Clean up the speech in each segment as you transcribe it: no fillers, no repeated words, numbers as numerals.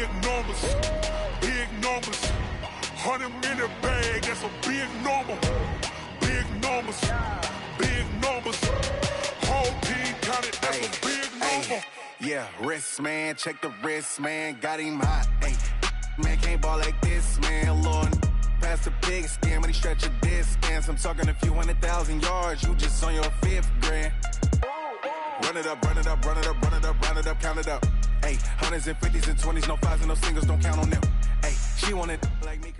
big numbers, big numbers. 100-minute bag, that's a big number. Big numbers, big numbers. Whole team counted, that's a big number. Yeah, wrist, man, check the wrist, man. Got him hot, ayy. Man, can't ball like this, man. Lord, past the pig skin, when he stretch a distance. I'm talking a few 100,000 yards, you just on your 5th grand. Run it up, run it up, run it up, run it up, run it up, count it up. Ayy, 100s and 50s and 20s, no 5s and no singles, don't count on them. Ayy, she wanted like me.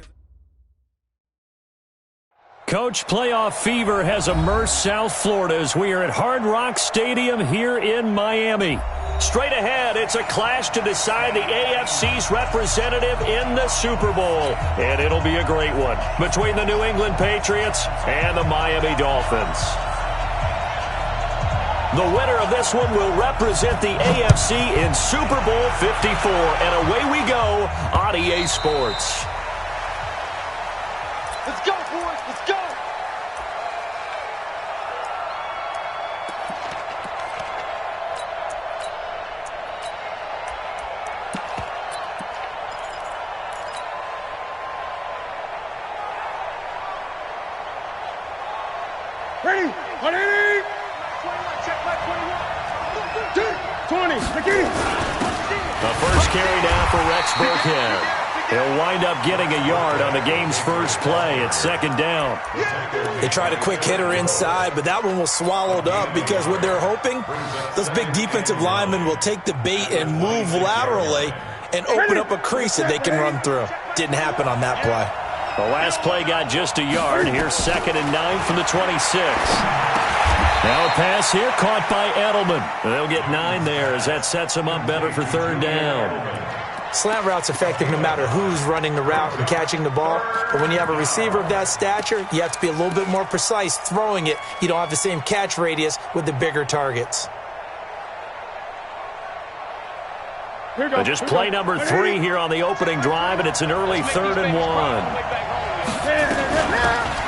Coach, playoff fever has immersed South Florida as we are at Hard Rock Stadium here in Miami. Straight ahead, it's a clash to decide the AFC's representative in the Super Bowl. And it'll be a great one between the New England Patriots and the Miami Dolphins. The winner of this one will represent the AFC in Super Bowl 54. And away we go on EA Sports. Let's go, boys. Let's go. Ready? 180. 21, check back 20. 21. McKinney. The first carry down for Rex Burkhead. He'll wind up getting a yard on the game's first play. It's 2nd down. They tried a quick hitter inside, but that one was swallowed up because what they're hoping, those big defensive linemen will take the bait and move laterally and open up a crease that they can run through. Didn't happen on that play. The last play got just a yard. Here's 2nd and 9 from the 26. Now a pass here caught by Edelman. They'll get 9 there as that sets them up better for 3rd down. Slant route's effective no matter who's running the route and catching the ball. But when you have a receiver of that stature, you have to be a little bit more precise throwing it. You don't have the same catch radius with the bigger targets. Just play number 3 here on the opening drive, and it's an early 3rd and 1.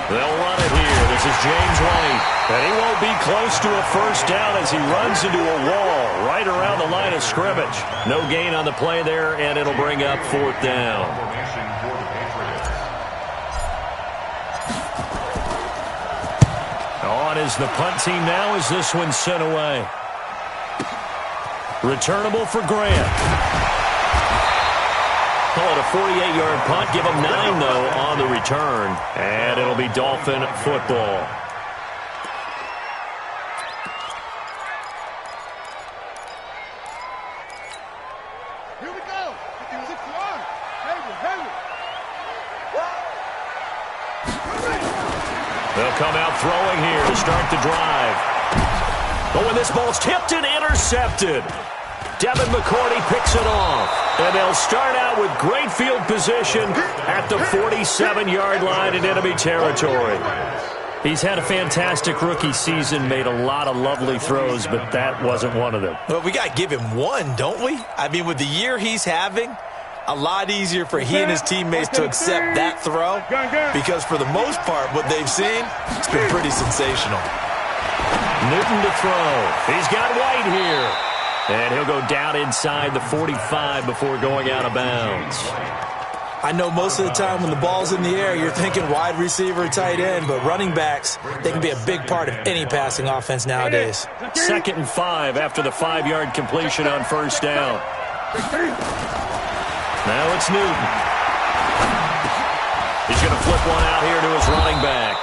They'll run it here. This is James White. And he won't be close to a first down as he runs into a wall right around the line of scrimmage. No gain on the play there, and it'll bring up 4th down. On is the punt team now as this one's sent away. Returnable for Grant. Call it a 48-yard punt. Give them 9, though, on the return. And it'll be Dolphin football. Here we go. 6 yards. Heavy. They'll come out throwing here to start the drive. Oh, and this ball's tipped and intercepted. Devin McCourty picks it off. And they'll start out with great field position at the 47-yard line in enemy territory. He's had a fantastic rookie season, made a lot of lovely throws, but that wasn't one of them. Well, we got to give him one, don't we? I mean, with the year he's having, a lot easier for he and his teammates to accept that throw because for the most part, what they've seen, it's been pretty sensational. Newton to throw. He's got White here. And he'll go down inside the 45 before going out of bounds. I know most of the time when the ball's in the air, you're thinking wide receiver, tight end, but running backs, they can be a big part of any passing offense nowadays. 2nd and 5 after the 5-yard completion on first down. Now it's Newton. He's going to flip one out here to his running back.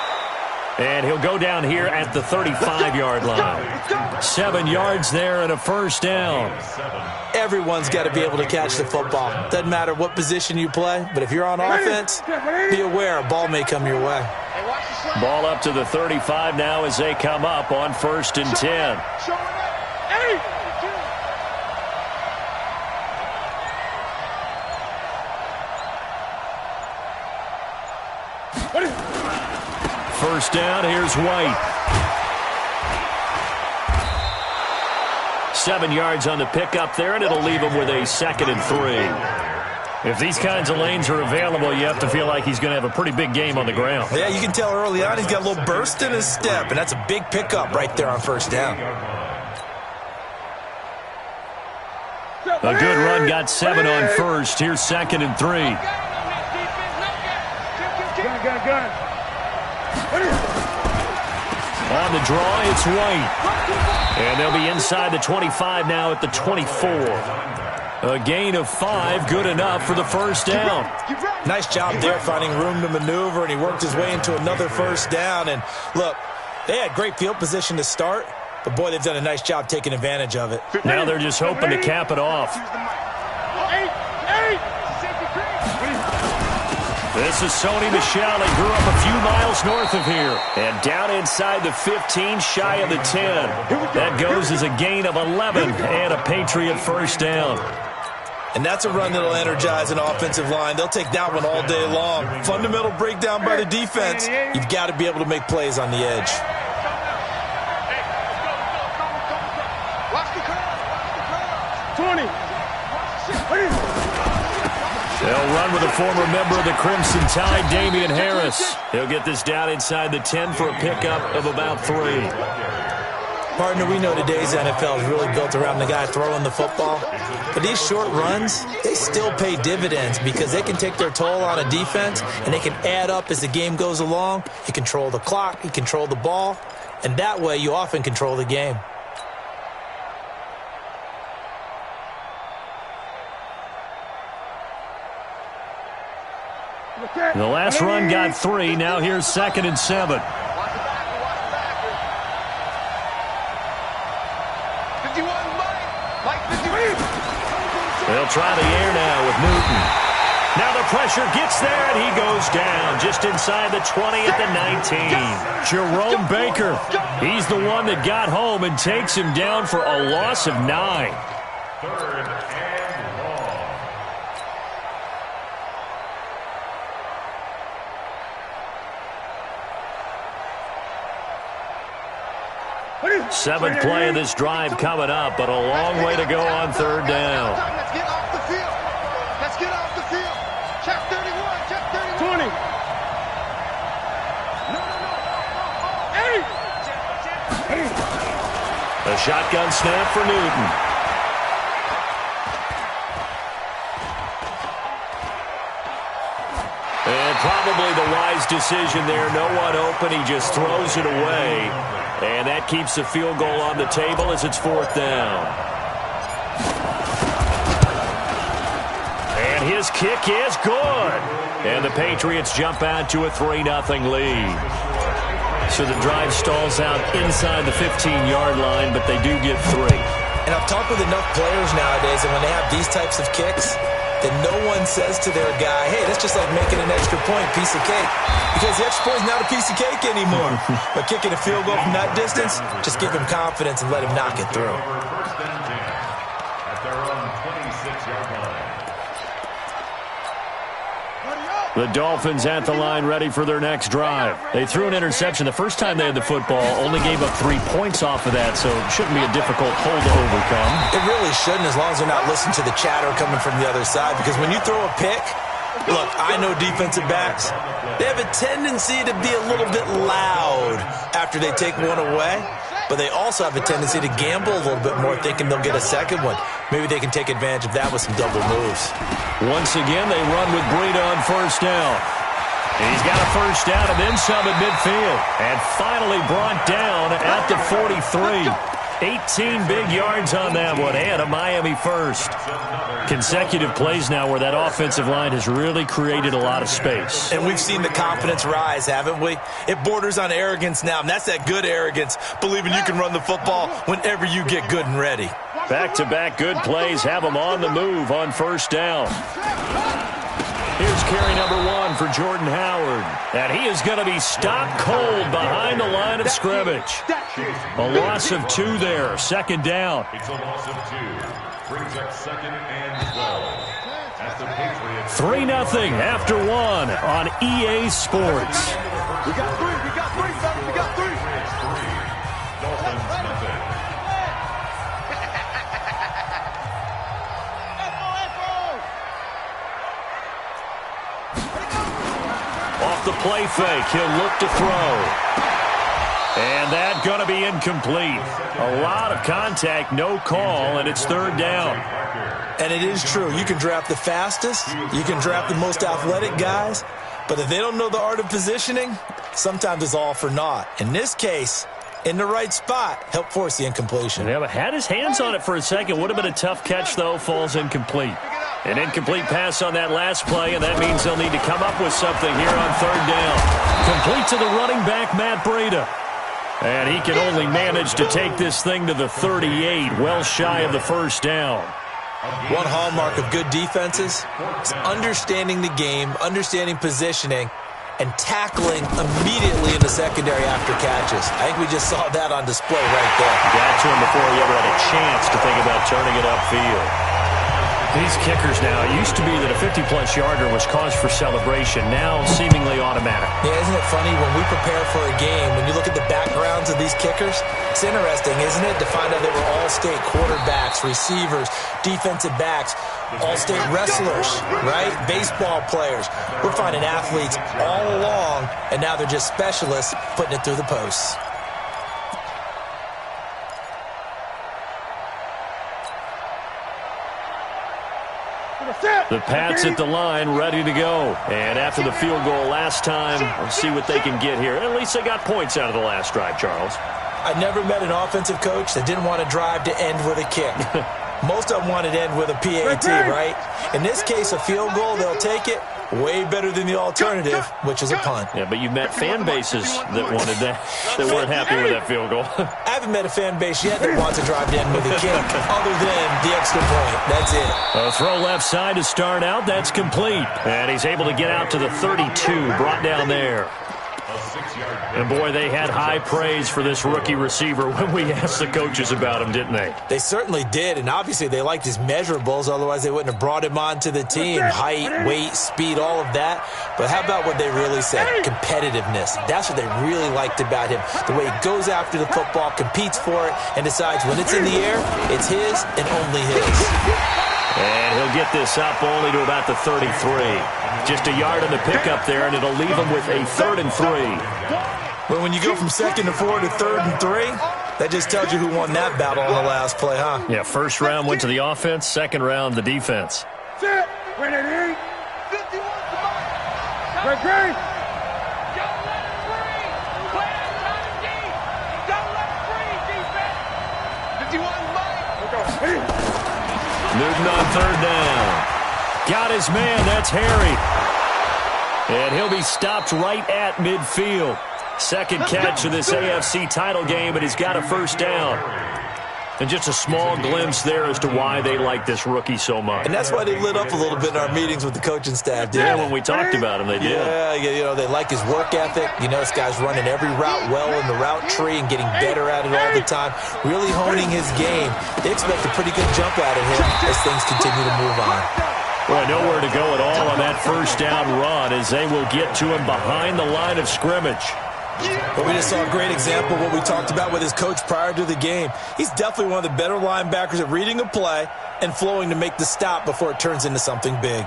And he'll go down here at the 35-yard line. 7 yards there and a first down. Everyone's got to be able to catch the football. Doesn't matter what position you play, but if you're on offense, be aware a ball may come your way. Ball up to the 35 now as they come up on 1st and 10. First down, here's White. 7 yards on the pickup there, and it'll leave him with a 2nd and 3. If these kinds of lanes are available, you have to feel like he's going to have a pretty big game on the ground. Yeah, you can tell early on he's got a little burst in his step, and that's a big pickup right there on first down. A good run got 7 on first. Here's 2nd and 3. Gun. On the draw, it's White. And they'll be inside the 25 now at the 24. A gain of 5, good enough for the first down. Nice job there finding room to maneuver, and he worked his way into another first down. And look, they had great field position to start, but boy, they've done a nice job taking advantage of it. Now they're just hoping to cap it off. This is Sony Michel. He grew up a few miles north of here. And down inside the 15, shy of the 10. That goes as a gain of 11 and a Patriot first down. And that's a run that'll energize an offensive line. They'll take that one all day long. Fundamental breakdown by the defense. You've got to be able to make plays on the edge. They'll run with a former member of the Crimson Tide, Damian Harris. He'll get this down inside the 10 for a pickup of about 3. Partner, we know today's NFL is really built around the guy throwing the football. But these short runs, they still pay dividends because they can take their toll on a defense and they can add up as the game goes along. You control the clock, you control the ball, and that way you often control the game. The last run got 3. Now here's 2nd and 7. They'll try the air now with Newton. Now the pressure gets there, and he goes down just inside the 20 at the 19. Jerome Baker, he's the one that got home and takes him down for a loss of 9. 3rd and long. 7th play of this drive coming up, but a long way to go on 3rd down. Let's get off the field. Let's get off the field. Check 31. Check 31. 20. No. 8. A shotgun snap for Newton. And probably the wise decision there. No one open. He just throws it away. And that keeps the field goal on the table as it's 4th down. And his kick is good. And the Patriots jump out to a 3-0 lead. So the drive stalls out inside the 15-yard line, but they do get 3. And I've talked with enough players nowadays, and when they have these types of kicks, that no one says to their guy, hey, that's just like making an extra point, piece of cake. Because the extra point is not a piece of cake anymore. But kicking a field goal from that distance, just give him confidence and let him knock it through. First down, at their own 26-yard line. The Dolphins at the line ready for their next drive. They threw an interception the first time they had the football, only gave up 3 points off of that, so it shouldn't be a difficult hole to overcome. It really shouldn't, as long as they're not listening to the chatter coming from the other side, because when you throw a pick, look, I know defensive backs, they have a tendency to be a little bit loud after they take one away, but they also have a tendency to gamble a little bit more, thinking they'll get a second one. Maybe they can take advantage of that with some double moves. Once again, they run with Breida on first down. He's got a first down and then some at midfield. And finally brought down at the 43. 18 big yards on that one, and a Miami first. Consecutive plays now where that offensive line has really created a lot of space. And we've seen the confidence rise, haven't we? It borders on arrogance now, and that's that good arrogance, believing you can run the football whenever you get good and ready. Back-to-back good plays have them on the move on first down. Here's carry number 1 for Jordan Howard. And he is going to be stopped cold behind the line of scrimmage. A loss of 2 there. 2nd down. It's a loss of 2. Brings up 2nd and 12. At the Patriots. 3-0 after 1 on EA Sports. We got 3. We got 3, fellas. We got 3. Dolphins nothing. Off the play fake, he'll look to throw. And that going to be incomplete. A lot of contact, no call, and it's third down. And it is true. You can draft the fastest. You can draft the most athletic guys. But if they don't know the art of positioning, sometimes it's all for naught. In this case, in the right spot, help force the incompletion. Yeah, but had his hands on it for a second. Would have been a tough catch, though. Falls incomplete. An incomplete pass on that last play, and that means they'll need to come up with something here on third down. Complete to the running back, Matt Breida. And he can only manage to take this thing to the 38, well shy of the first down. One hallmark of good defenses is understanding the game, understanding positioning, and tackling immediately in the secondary after catches. I think we just saw that on display right there. Got to him before he ever had a chance to think about turning it upfield. These kickers now, it used to be that a 50-plus yarder was cause for celebration, now seemingly automatic. Yeah, isn't it funny when we prepare for a game, when you look at the backgrounds of these kickers, it's interesting, isn't it, to find out they were all-state quarterbacks, receivers, defensive backs, all-state wrestlers, right? Baseball players. We're finding athletes all along, and now they're just specialists putting it through the posts. The Pats at the line, ready to go. And after the field goal last time, we'll see what they can get here. At least they got points out of the last drive, Charles. I never met an offensive coach that didn't want to drive to end with a kick. Most of them wanted to end with a PAT, right? In this case, a field goal, they'll take it. Way better than the alternative, which is a punt. Yeah, but you've met fan bases that wanted that, that weren't happy with that field goal. I haven't met a fan base yet that wants to drive to end with a kick, other than the extra point. That's it. A throw left side to start out. That's complete. And he's able to get out to the 32, brought down there. And, boy, they had high praise for this rookie receiver when we asked the coaches about him, didn't they? They certainly did, and obviously they liked his measurables. Otherwise, they wouldn't have brought him onto the team. Height, weight, speed, all of that. But how about what they really said? Competitiveness. That's what they really liked about him. The way he goes after the football, competes for it, and decides when it's in the air, it's his and only his. And he'll get this up only to about the 33. Just a yard on the pickup there, and it'll leave him with a 3rd and 3. Well, when you go from 2nd and 4 to 3rd and 3, that just tells you who won that battle on the last play, huh? Yeah, first round went to the offense, second round the defense. Sit. Wait, 51. Right, Green. Don't let it free. Play it out of deep. Don't let it free, defense. 51, Mike. Newton on third down. Got his man. That's Harry. And he'll be stopped right at midfield. Second catch of this AFC title game, but he's got a first down. And just a small glimpse there as to why they like this rookie so much. And that's why they lit up a little bit in our meetings with the coaching staff, didn't Yeah, they? when we talked about him, they did. Yeah, you know, they like his work ethic. You know, this guy's running every route well in the route tree and getting better at it all the time, really honing his game. They expect a pretty good jump out of him as things continue to move on. Well, nowhere to go at all on that first down run as they will get to him behind the line of scrimmage. But we just saw a great example of what we talked about with his coach prior to the game. He's definitely one of the better linebackers at reading a play and flowing to make the stop before it turns into something big.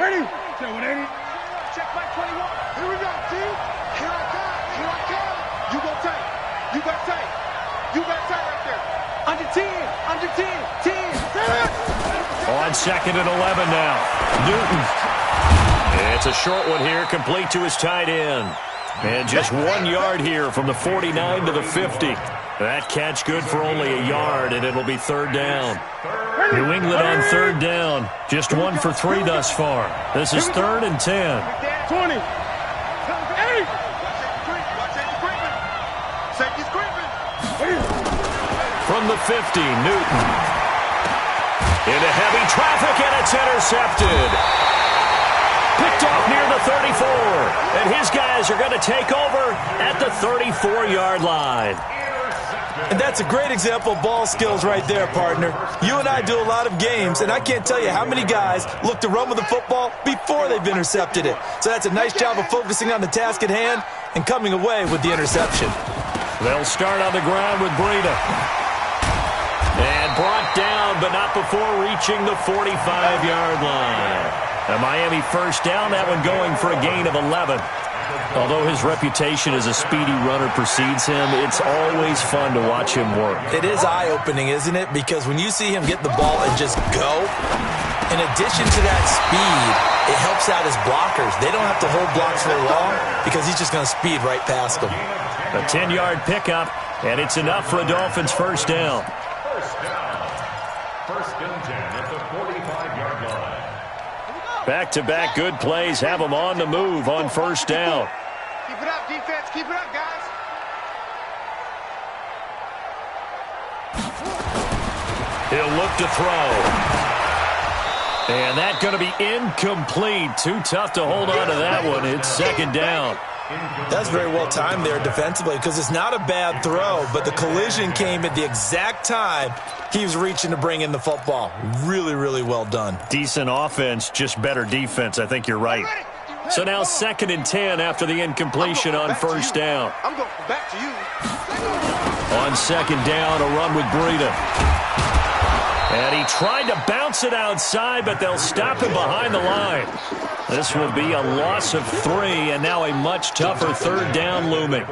Ready? Check my 21. Here we go, T. Here I come. Here I come. You go tight. You got tight. You got tight right there. Under 10. Under 10. 10. On 2nd and 11 now. Newton. It's a short one here, complete to his tight end. And just 1 yard here from the 49 to the 50. That catch good for only a yard, and it'll be third down. New England on third down. Just 1 for 3 thus far. This is 3rd and 10. 20. 8. From the 50, Newton. Into heavy traffic, and it's intercepted. Picked off near the 34. And his guys are going to take over at the 34-yard line. And that's a great example of ball skills right there, partner. You and I do a lot of games, and I can't tell you how many guys look to run with the football before they've intercepted it. So that's a nice job of focusing on the task at hand and coming away with the interception. They'll start on the ground with Breida. And brought down, but not before reaching the 45-yard line. A Miami first down, that one going for a gain of 11. Although his reputation as a speedy runner precedes him, it's always fun to watch him work. It is eye-opening, isn't it? Because when you see him get the ball and just go, in addition to that speed, it helps out his blockers. They don't have to hold blocks for long because he's just going to speed right past them. A 10-yard pickup, and it's enough for a Dolphins first down. First and 10 at the 45-yard line. Back-to-back good plays have them on the move on first down. Keep it up, defense. Keep it up, guys. He'll look to throw. And that's going to be incomplete. Too tough to hold on to that one. It's second down. That's very well timed there defensively because it's not a bad throw, but the collision came at the exact time he was reaching to bring in the football. Really, really well done. Decent offense, just better defense. I think you're right. So now second and 10 after the incompletion on first down. I'm going back to you. On second down, a run with Breida. And he tried to bounce it outside, but they'll stop him behind the line. This will be a loss of 3, and now a much tougher third down looming.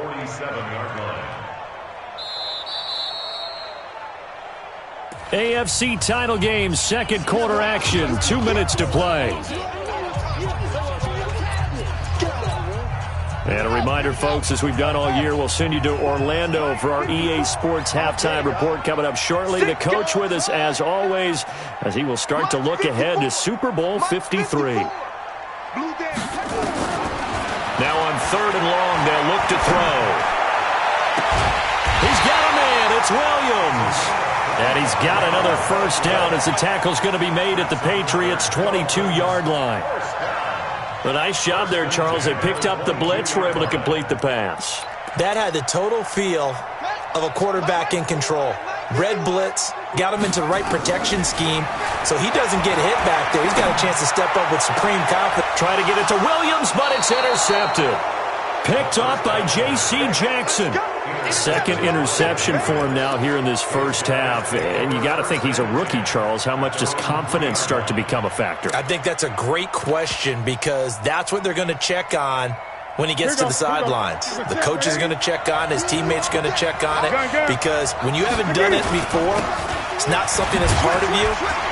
AFC title game, second quarter action, 2 minutes to play. And a reminder, folks, as we've done all year, we'll send you to Orlando for our EA Sports halftime report coming up shortly. The coach with us, as always, as he will start to look ahead to Super Bowl 53. Now on third and long, they'll look to throw. He's got a man. It's Williams. And he's got another first down as the tackle's going to be made at the Patriots' 22-yard line. A nice job there, Charles. They picked up the blitz, were able to complete the pass. That had the total feel of a quarterback in control. Red blitz, got him into the right protection scheme, so he doesn't get hit back there. He's got a chance to step up with supreme confidence. Try to get it to Williams, but it's intercepted. Picked off by J.C. Jackson. Second interception for him now here in this first half. And you got to think he's a rookie, Charles. How much does confidence start to become a factor? I think that's a great question because that's what they're going to check on when he gets to the sidelines. The coach is going to check on, his teammates going to check on it, because when you haven't done it before, it's not something that's part of you.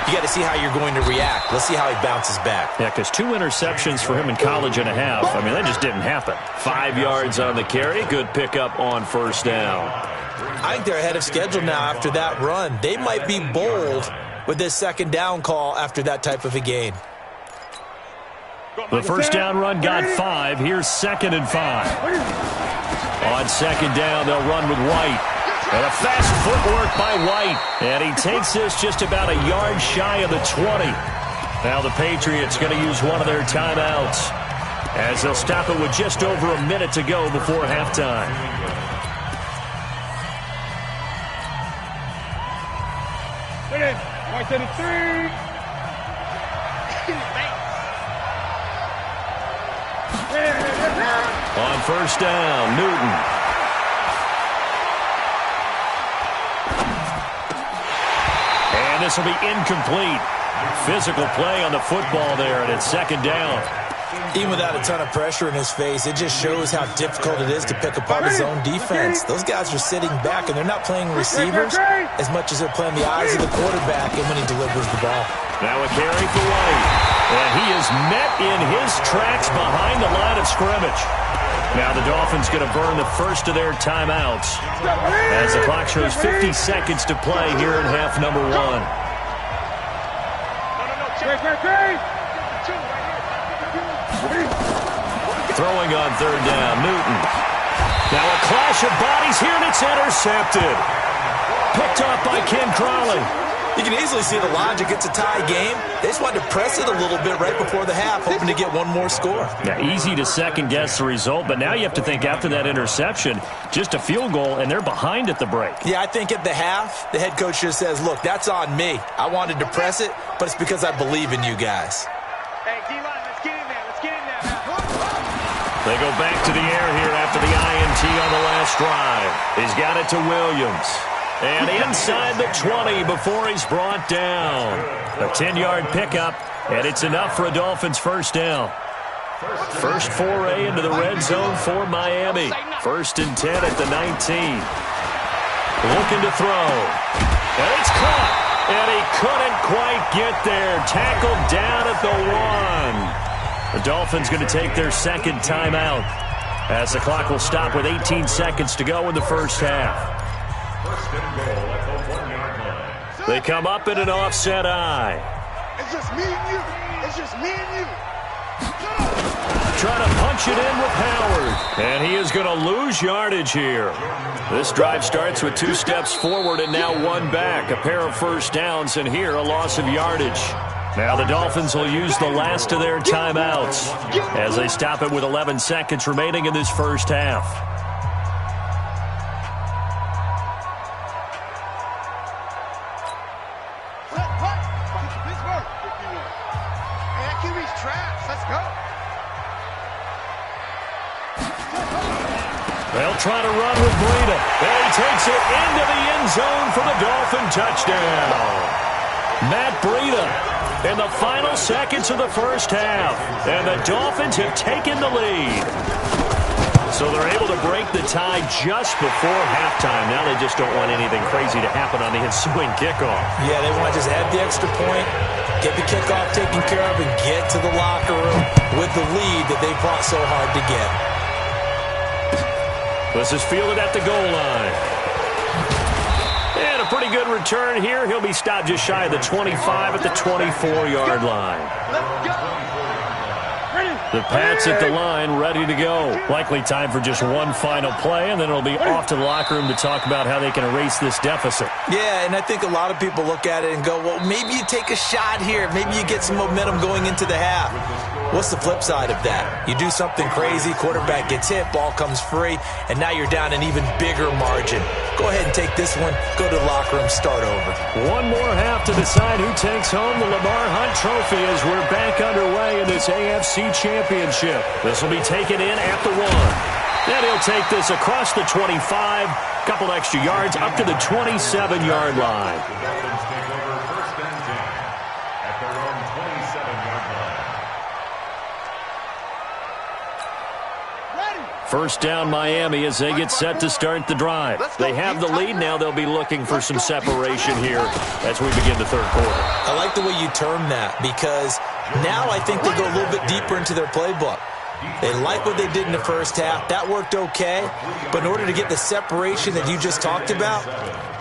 You got to see how you're going to react. Let's see how he bounces back. Yeah, because 2 interceptions for him in college and a half. I mean, that just didn't happen. 5 yards on the carry. Good pickup on first down. I think they're ahead of schedule now after that run. They might be bold with this second down call after that type of a gain. The first down run got 5. Here's second and 5. On second down, they'll run with White. And a fast footwork by White. And he takes this just about a yard shy of the 20. Now the Patriots going to use one of their timeouts as they'll stop it with just over a minute to go before halftime. White to the 3. On first down, Newton. And this will be incomplete. Physical play on the football there, and it's second down. Even without a ton of pressure in his face, it just shows how difficult it is to pick apart his own defense. Those guys are sitting back, and they're not playing receivers as much as they're playing the eyes of the quarterback and when he delivers the ball. Now a carry for White. And he is met in his tracks behind the line of scrimmage. Now the Dolphins going to burn the first of their timeouts as the clock shows 50 seconds to play here in half number 1. Throwing on third down, Newton. Now a clash of bodies here, and it's intercepted. Picked off by Ken Crawley. You can easily see the logic. It's a tie game. They just wanted to press it a little bit right before the half, hoping to get one more score. Yeah, easy to second-guess the result, but now you have to think after that interception, just a field goal, and they're behind at the break. Yeah, I think at the half, the head coach just says, look, that's on me. I wanted to press it, but it's because I believe in you guys. Hey, D-line, let's get in there. Let's get in there. They go back to the air here after the INT on the last drive. He's got it to Williams. And inside the 20 before he's brought down. A 10-yard pickup, and it's enough for a Dolphins first down. First foray into the red zone for Miami. 1st and 10 at the 19. Looking to throw. And it's caught. And he couldn't quite get there. Tackled down at the 1. The Dolphins going to take their second timeout as the clock will stop with 18 seconds to go in the first half. First and goal at the 1-yard line. They come up in an offset eye. It's just me and you. It's just me and you. Trying to punch it in with Howard. And he is going to lose yardage here. This drive starts with 2 steps forward and now 1 back. A pair of first downs and here a loss of yardage. Now the Dolphins will use the last of their timeouts as they stop it with 11 seconds remaining in this first half. They'll try to run with Breida. And he takes it into the end zone for the Dolphin touchdown. Matt Breida in the final seconds of the first half. And the Dolphins have taken the lead. So they're able to break the tie just before halftime. Now they just don't want anything crazy to happen on the ensuing kickoff. Yeah, they want to just add the extra point, get the kickoff taken care of, and get to the locker room with the lead that they fought so hard to get. This is fielded at the goal line. And a pretty good return here. He'll be stopped just shy of the 25 at the 24-yard line. Let's go. The Pats at the line, ready to go. Likely time for just one final play, and then it'll be off to the locker room to talk about how they can erase this deficit. Yeah, and I think a lot of people look at it and go, well, maybe you take a shot here. Maybe you get some momentum going into the half. What's the flip side of that? You do something crazy, quarterback gets hit, ball comes free, and now you're down an even bigger margin. Go ahead and take this one, go to the locker room, start over. One more half to decide who takes home the Lamar Hunt Trophy as we're back underway in this AFC Championship. This will be taken in at the 1. Then he'll take this across the 25, couple extra yards up to the 27-yard line. The Dolphins take over 1st and 10 at their own 27-yard line. First down Miami as they get set to start the drive. They have the lead. Now they'll be looking for some separation here as we begin the third quarter. I like the way you term that because now I think they go a little bit deeper into their playbook. They like what they did in the first half. That worked okay. But in order to get the separation that you just talked about,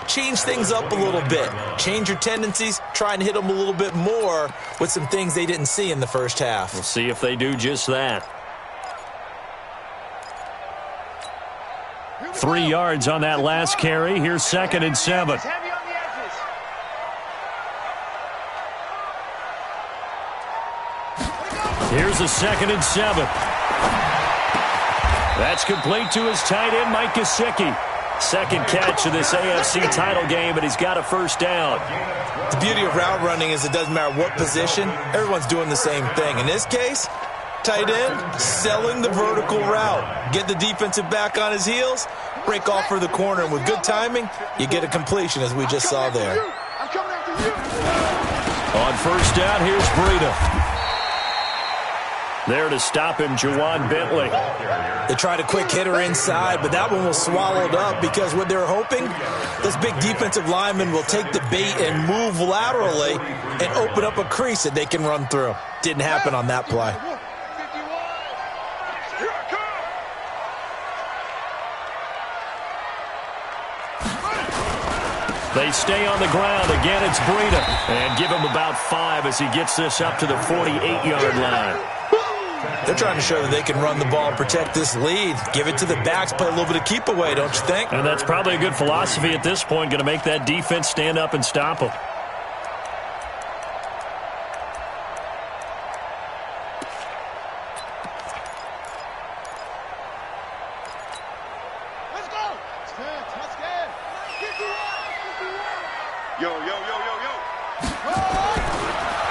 change things up a little bit. Change your tendencies. Try and hit them a little bit more with some things they didn't see in the first half. We'll see if they do just that. 3 yards on that last carry. Here's 2nd and 7. Here's a 2nd and 7. That's complete to his tight end, Mike Gesicki. Second catch of this AFC title game, and he's got a first down. The beauty of route running is it doesn't matter what position. Everyone's doing the same thing. In this case, tight end, selling the vertical route. Get the defensive back on his heels, break off for the corner, and with good timing, you get a completion as we just saw there. On first down, here's Breida. There to stop him, Juwan Bentley. They tried a quick hitter inside, but that one was swallowed up because what they're hoping, this big defensive lineman will take the bait and move laterally and open up a crease that they can run through. Didn't happen on that play. They stay on the ground. Again, it's Breida. And give him about 5 as he gets this up to the 48-yard line. They're trying to show that they can run the ball and protect this lead. Give it to the backs, play a little bit of keep away, don't you think? And that's probably a good philosophy at this point, going to make that defense stand up and stop them.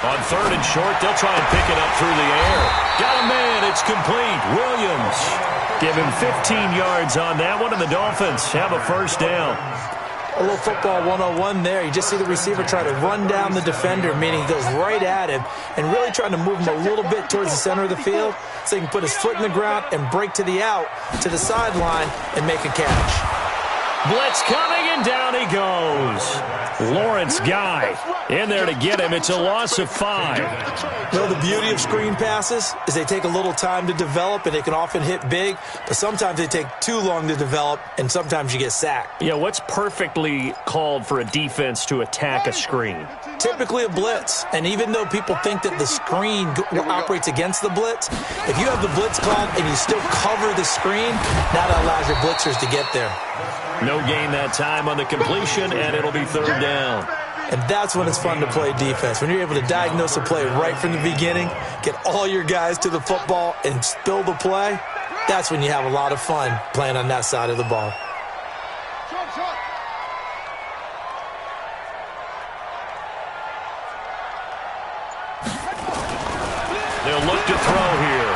On 3rd and short, they'll try and pick it up through the air. Got a man, it's complete. Williams. Give him 15 yards on that one, and the Dolphins have a first down. A little football 101 there. You just see the receiver try to run down the defender, meaning he goes right at him and really trying to move him a little bit towards the center of the field so he can put his foot in the ground and break to the out, to the sideline, and make a catch. Blitz coming, and down he goes. Lawrence Guy in there to get him. It's a loss of 5. Well, the beauty of screen passes is they take a little time to develop, and they can often hit big, but sometimes they take too long to develop, and sometimes you get sacked. Yeah, what's perfectly called for a defense to attack a screen? Typically a blitz, and even though people think that the screen operates against the blitz, if you have the blitz called and you still cover the screen, that allows your blitzers to get there. No gain that time on the completion, and it'll be 3rd down. And that's when it's fun to play defense. When you're able to diagnose a play right from the beginning, get all your guys to the football, and spill the play, that's when you have a lot of fun playing on that side of the ball. They'll look to throw here.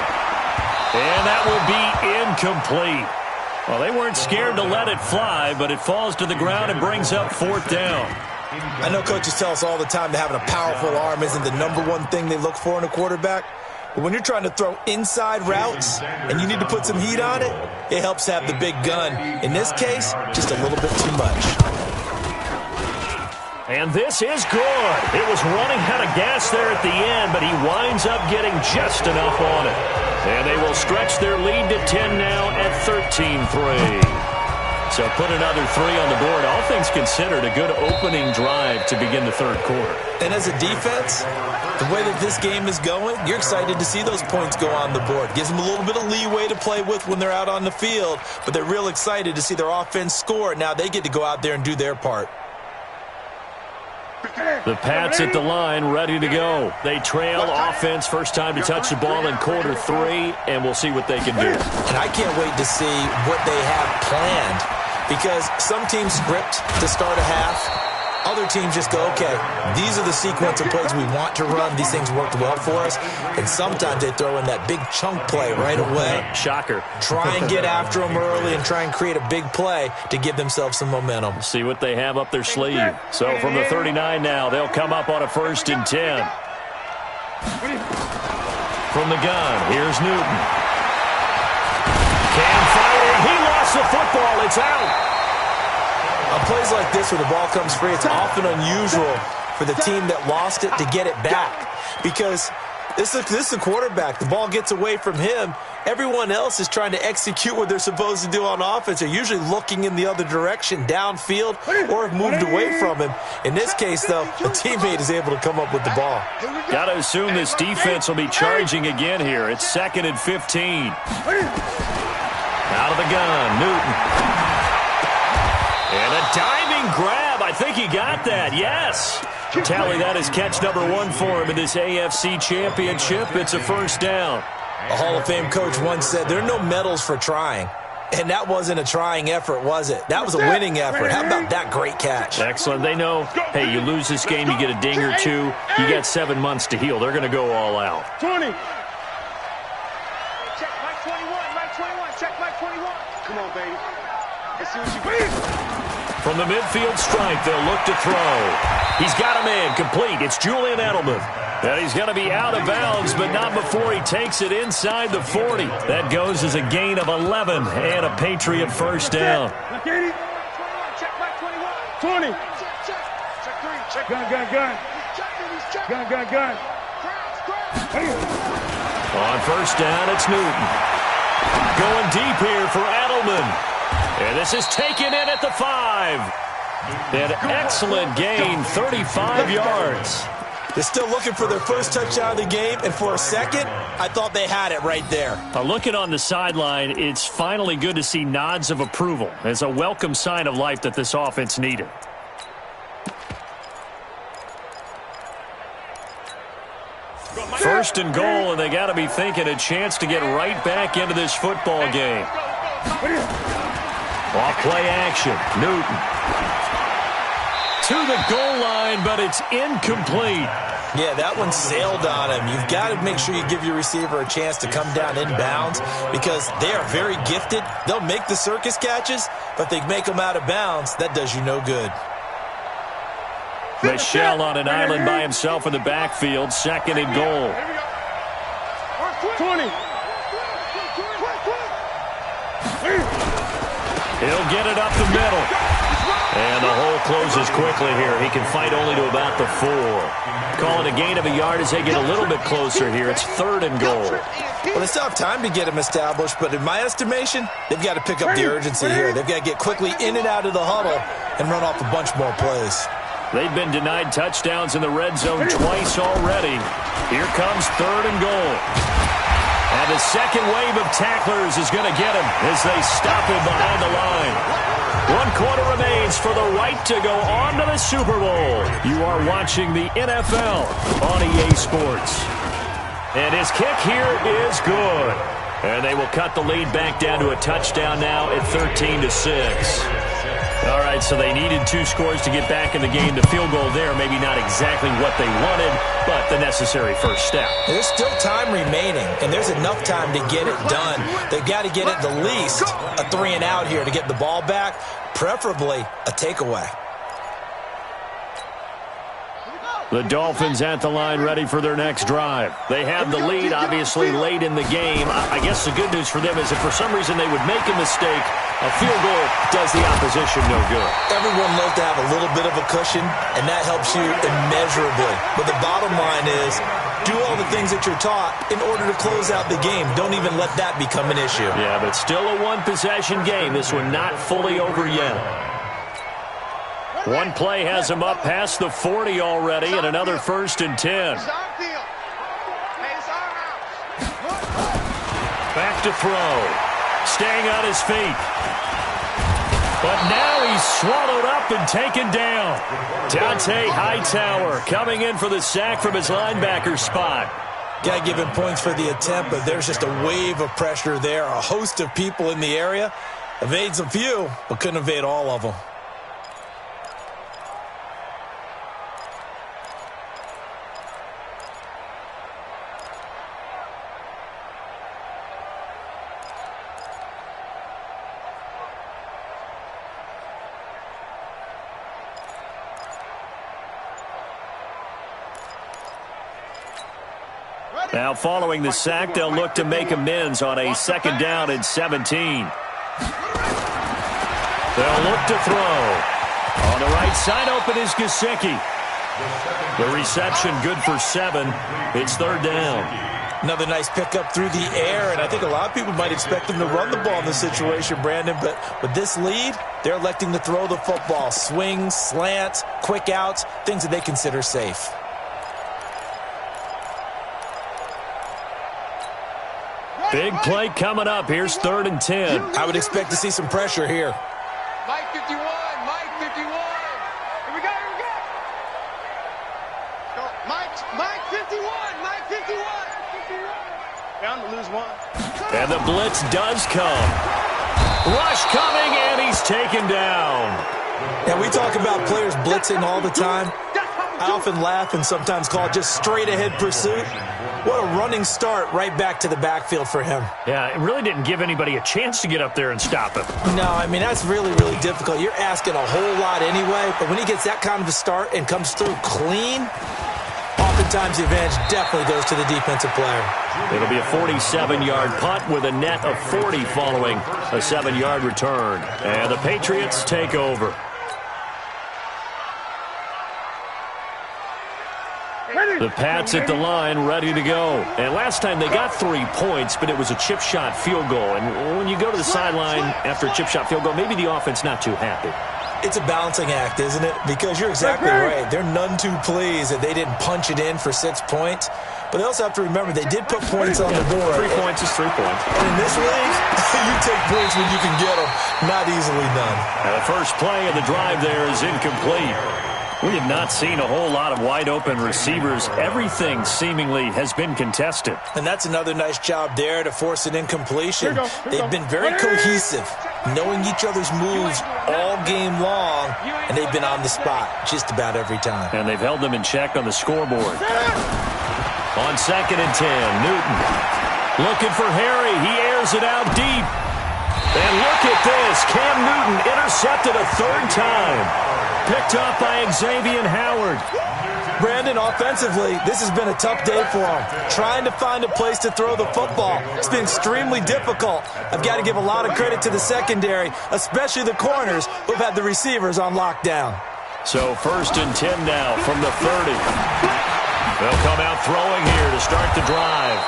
And that will be incomplete. Well, they weren't scared to let it fly, but it falls to the ground and brings up 4th down. I know coaches tell us all the time that having a powerful arm isn't the #1 thing they look for in a quarterback. But when you're trying to throw inside routes and you need to put some heat on it, it helps to have the big gun. In this case, just a little bit too much. And this is good. It was running out of gas there at the end, but he winds up getting just enough on it. And they will stretch their lead to 10 now at 13-3. So put another 3 on the board. All things considered, a good opening drive to begin the 3rd quarter. And as a defense, the way that this game is going, you're excited to see those points go on the board. Gives them a little bit of leeway to play with when they're out on the field, but they're real excited to see their offense score. Now they get to go out there and do their part. The Pats at the line, ready to go. They trail offense, first time to touch the ball in quarter 3, and we'll see what they can do. And I can't wait to see what they have planned, because some teams script to start a half. Other teams just go, okay, these are the sequence of plays we want to run. These things worked well for us. And sometimes they throw in that big chunk play right away. Shocker. Try and get after them early and try and create a big play to give themselves some momentum. See what they have up their sleeve. So from the 39 now, they'll come up on a 1st and 10. From the gun, here's Newton. Cam firing. He lost the football. It's out. On plays like this where the ball comes free, it's often unusual for the team that lost it to get it back, because this is a quarterback. The ball gets away from him. Everyone else is trying to execute what they're supposed to do on offense. They're usually looking in the other direction, downfield, or have moved away from him. In this case, though, a teammate is able to come up with the ball. Got to assume this defense will be charging again here. It's 2nd and 15. Out of the gun, Newton. And a diving grab. I think he got that. Yes. Tally that is catch number 1 for him in this AFC Championship. It's a 1st down. A Hall of Fame coach once said, there are no medals for trying. And that wasn't a trying effort, was it? That was a winning effort. How about that great catch? Excellent. They know, hey, you lose this game, you get a ding or 2. You got 7 months to heal. They're going to go all out. 20. Check Mike 21. Mike 21. Check Mike 21. Come on, baby. Let's see what you got. From the midfield stripe, they'll look to throw. He's got a man complete. It's Julian Edelman. And he's going to be out of bounds, but not before he takes it inside the 40. That goes as a gain of 11 and a Patriot 1st down. Check Mike 21. 20. Check 3. Check gun. Gun. On 1st down, it's Newton. Going deep here for Edelman. And this is taken in at the 5. An excellent gain, 35 yards. They're still looking for their first touchdown of the game, and for a second, I thought they had it right there. Looking on the sideline, it's finally good to see nods of approval as a welcome sign of life that this offense needed. First and goal, and they got to be thinking a chance to get right back into this football game. Off play action, Newton. to the goal line, but it's incomplete. Yeah, that one sailed on him. You've got to make sure you give your receiver a chance to come down inbounds because they are very gifted. They'll make the circus catches, but they make them out of bounds. That does you no good. Michelle on an island by himself in the backfield, second and goal. 20. He'll get it up the middle. And the hole closes quickly here. He can fight only to about the 4. Calling a gain of a yard as they get a little bit closer here. It's third and goal. Well, they still have time to get him established, but in my estimation, they've got to pick up the urgency here. They've got to get quickly in and out of the huddle and run off a bunch more plays. They've been denied touchdowns in the red zone twice already. Here comes third and goal. And the second wave of tacklers is going to get him as they stop him behind the line. 1 quarter remains for the right to go on to the Super Bowl. You are watching the NFL on EA Sports. And his kick here is good. And they will cut the lead back down to a touchdown now at 13-6. All right, so they needed 2 scores to get back in the game. The field goal there, maybe not exactly what they wanted, but the necessary first step. There's still time remaining, and there's enough time to get it done. They've got to get at the least a 3 and out here to get the ball back, preferably a takeaway. The Dolphins at the line ready for their next drive. They have the lead, obviously, late in the game. I guess the good news for them is if for some reason they would make a mistake, a field goal does the opposition no good. Everyone loves to have a little bit of a cushion, and that helps you immeasurably. But the bottom line is, do all the things that you're taught in order to close out the game. Don't even let that become an issue. Yeah, but still a one-possession game. This one not fully over yet. One play has him up past the 40 already, and another 1st and 10. Back to throw. Staying on his feet. But now he's swallowed up and taken down. Dante Hightower coming in for the sack from his linebacker spot. Got to give him points for the attempt, but there's just a wave of pressure there. A host of people in the area. Evades a few, but couldn't evade all of them. Now following the sack, they'll look to make amends on a 2nd down and 17. They'll look to throw. On the right side open is Gesicki. The reception good for 7. It's 3rd down. Another nice pickup through the air, and I think a lot of people might expect them to run the ball in this situation, Brandon, but with this lead, they're electing to throw the football. Swings, slants, quick outs, things that they consider safe. Big play coming up. Here's 3rd and 10. I would expect to see some pressure here. Mike 51, Mike 51. Here we go, here we go. Go, Mike 51, Mike 51. Down to lose 1. And the blitz does come. Rush coming, and he's taken down. Now, we talk about players blitzing all the time. I often laugh and sometimes call it just straight-ahead pursuit. What a running start right back to the backfield for him. Yeah, it really didn't give anybody a chance to get up there and stop him. No, I mean, that's really, really difficult. You're asking a whole lot anyway, but when he gets that kind of a start and comes through clean, oftentimes the advantage definitely goes to the defensive player. It'll be a 47-yard punt with a net of 40 following a 7-yard return. And the Patriots take over. The Pats at the line, ready to go. And last time they got 3 points, but it was a chip shot field goal. And when you go to the sideline after a chip shot field goal, maybe the offense not too happy. It's a balancing act, isn't it? Because you're exactly right. They're none too pleased that they didn't punch it in for 6 points. But they also have to remember they did put points on the board. 3 points is 3 points. And in this league, you take points when you can get them. Not easily done. And the first play of the drive there is incomplete. We have not seen a whole lot of wide-open receivers. Everything seemingly has been contested. And that's another nice job there to force an incompletion. They've been very cohesive. knowing each other's moves all game long, and they've been on the spot just about every time. And they've held them in check on the scoreboard. On 2nd and 10, Newton looking for Harry. He airs it out deep. And look at this. Cam Newton intercepted a 3rd time. Picked up by Xavier Howard. Brandon, offensively, this has been a tough day for him. Trying to find a place to throw the football. It's been extremely difficult. I've got to give a lot of credit to the secondary, especially the corners who've had the receivers on lockdown. So 1st and 10 now from the 30. They'll come out throwing here to start the drive.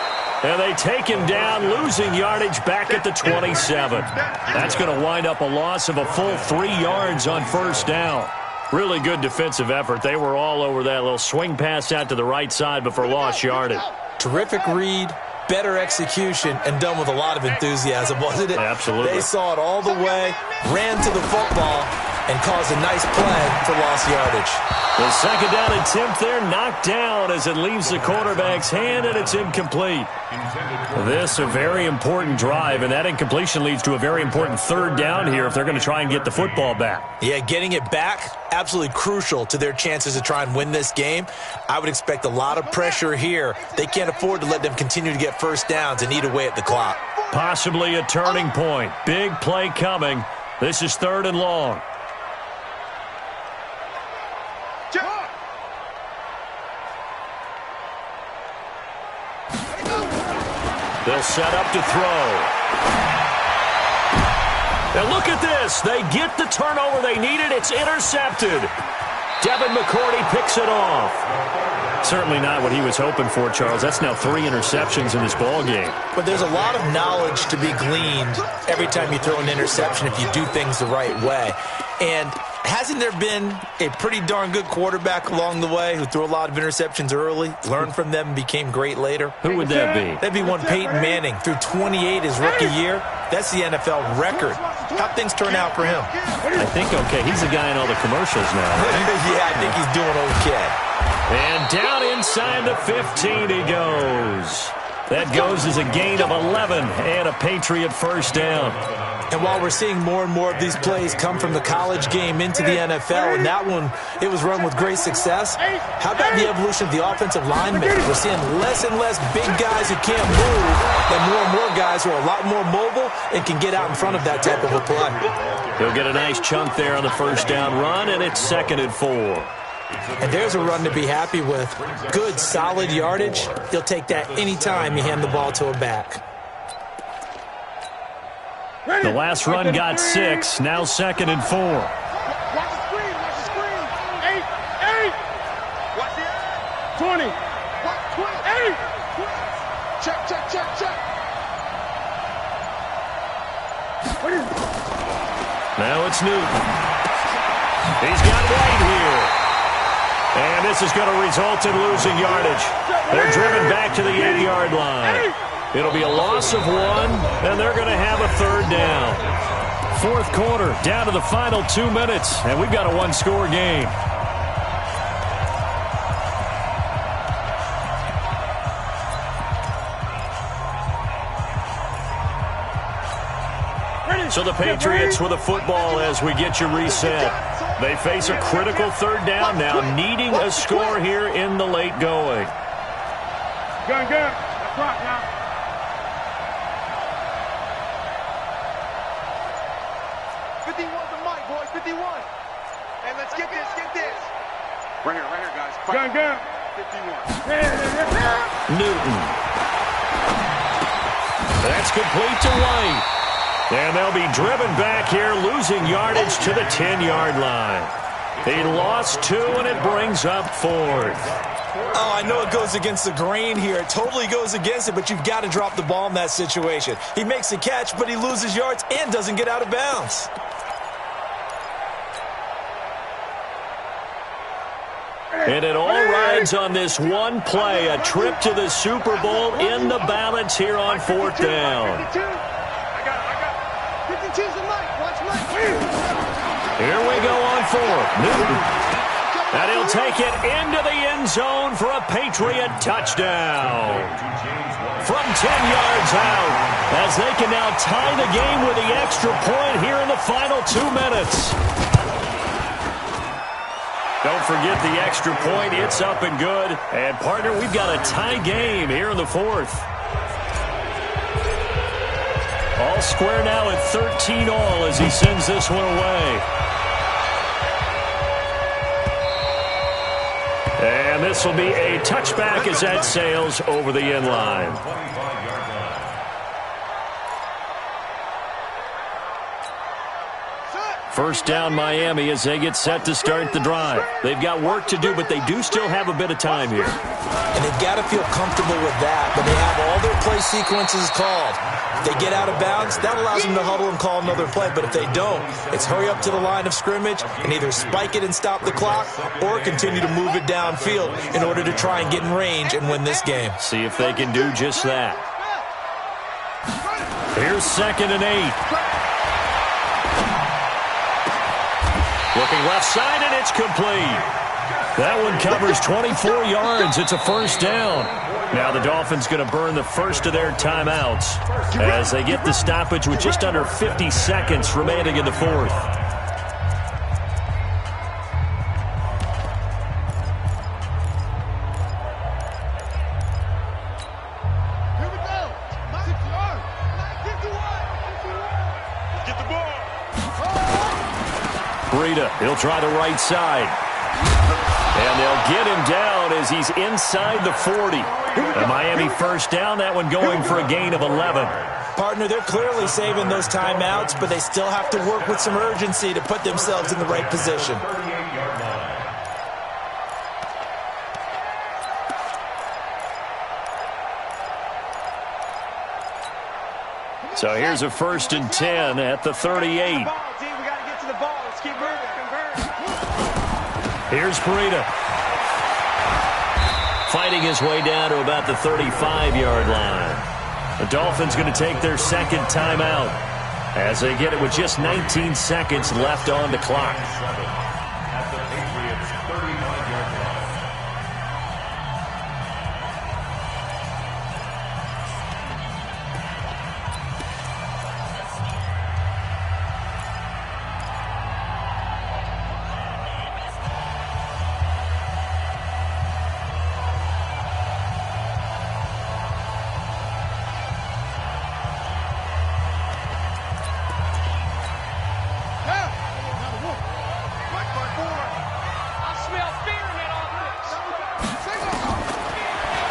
And they take him down, losing yardage back at the 27. That's going to wind up a loss of a full 3 yards on 1st down. Really good defensive effort. They were all over that little swing pass out to the right side before lost yardage. Terrific read, better execution, and done with a lot of enthusiasm, wasn't it? Absolutely. They saw it all the way, ran to the football, and caused a nice play for lost yardage. The 2nd down attempt there knocked down as it leaves the quarterback's hand, and it's incomplete. This a very important drive, and that incompletion leads to a very important 3rd down here if they're going to try and get the football back. Yeah, getting it back, absolutely crucial to their chances to try and win this game. I would expect a lot of pressure here. They can't afford to let them continue to get 1st downs and eat away at the clock. Possibly a turning point. Big play coming. This is 3rd and long. They'll set up to throw. And look at this. They get the turnover they needed. It's intercepted. Devin McCourty picks it off. Certainly not what he was hoping for, Charles. That's now 3 interceptions in this ball game. But there's a lot of knowledge to be gleaned every time you throw an interception if you do things the right way. And hasn't there been a pretty darn good quarterback along the way who threw a lot of interceptions early, learned from them, and became great later? Who would that be? That'd be one Peyton Manning. Threw 28 his rookie year. That's the NFL record. How'd things turn out for him? I think okay. He's the guy in all the commercials now, right? Yeah, I think he's doing okay. And down inside the 15 he goes. That goes as a gain of 11 and a Patriot 1st down. And while we're seeing more and more of these plays come from the college game into the NFL, and that one, it was run with great success, how about the evolution of the offensive linemen? We're seeing less and less big guys who can't move, and more guys who are a lot more mobile and can get out in front of that type of a play. He'll get a nice chunk there on the 1st down run, and it's 2nd and 4. And there's a run to be happy with. Good, solid yardage. He'll take that anytime you hand the ball to a back. The last run got 6. Now 2nd and 4. Watch the screen. Watch the screen. 8. Watch the 20. Watch 20. 8. Check. Now it's Newton. He's got White here. And this is going to result in losing yardage. They're driven back to the 8-yard line. It'll be a loss of 1, and they're going to have a 3rd down. 4th quarter, down to the final 2 minutes, and we've got a 1-score game. So the Patriots with a football as we get you reset. They face a critical 3rd down now, needing a score here in the late going. Gun. That's right now. Right here, guys. Gun. 51. Newton. That's complete to White. And they'll be driven back here, losing yardage to the 10-yard line. He lost 2, and it brings up 4th. Oh, I know it goes against the grain here. It totally goes against it, but you've got to drop the ball in that situation. He makes a catch, but he loses yards and doesn't get out of bounds. And it all rides on this one play, a trip to the Super Bowl in the balance here on 4th down. I got it. 52's the mic. Watch Mike. Here we go on 4th. Newton. And he'll take it into the end zone for a Patriot touchdown. From from 10 yards out, as they can now tie the game with the extra point here in the final 2 minutes. Don't forget the extra point. It's up and good. And, partner, we've got a tie game here in the fourth. All square now at 13 all as he sends this one away. And this will be a touchback as that sails over the end line. First down Miami as they get set to start the drive. They've got work to do, but they do still have a bit of time here. And they've got to feel comfortable with that, but they have all their play sequences called. If they get out of bounds, that allows them to huddle and call another play. But if they don't, it's hurry up to the line of scrimmage and either spike it and stop the clock or continue to move it downfield in order to try and get in range and win this game. See if they can do just that. Here's 2nd and 8. Looking left side, and it's complete. That one covers 24 yards. It's a first down. Now the Dolphins going to burn the first of their timeouts as they get the stoppage with just under 50 seconds remaining in the fourth. Here we go. Get the ball. Breida, he'll try the right side. And they'll get him down as he's inside the 40. A Miami first down, that one going for a gain of 11. Partner, they're clearly saving those timeouts, but they still have to work with some urgency to put themselves in the right position. So here's a 1st and 10 at the 38. Here's Breida. Fighting his way down to about the 35-yard line. The Dolphins going to take their second timeout as they get it with just 19 seconds left on the clock.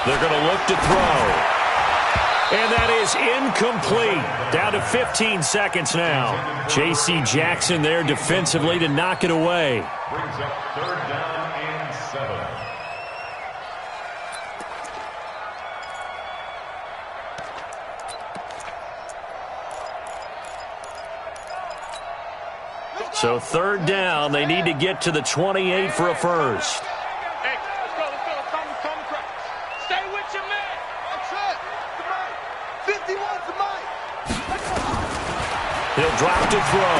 They're going to look to throw. And that is incomplete. Down to 15 seconds now. J.C. Jackson there defensively to knock it away. Brings up 3rd down and 7. So 3rd down, they need to get to the 28 for a first. Hey, let's go. Come across. Stay with your man. That's it. Come on. 51's the mic. He'll drop to throw.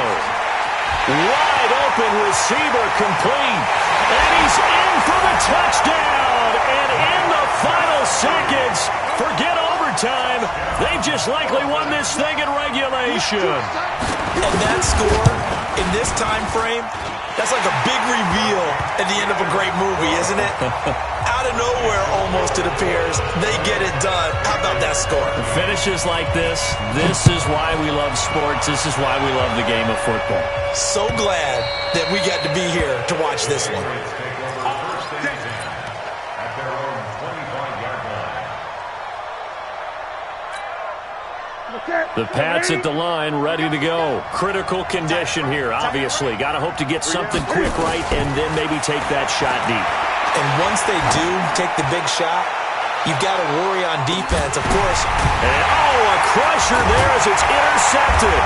Wide open receiver complete. And he's in for the touchdown. And in the final seconds, forget overtime. They've just likely won this thing in regulation. And that score in this time frame, that's like a big reveal at the end of a great movie, isn't it? Out of nowhere, almost, it appears, they get it done. How about that score? Finishes like this is why we love sports. This is why we love the game of football. So glad that we got to be here to watch this one. The Pats at the line, ready to go. Critical condition here, obviously. Got to hope to get something quick right and then maybe take that shot deep. And once they do take the big shot, you've got to worry on defense, of course. And, a crusher there as it's intercepted.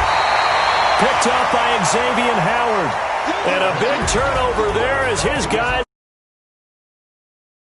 Picked up by Xavier Howard. And a big turnover there as his guys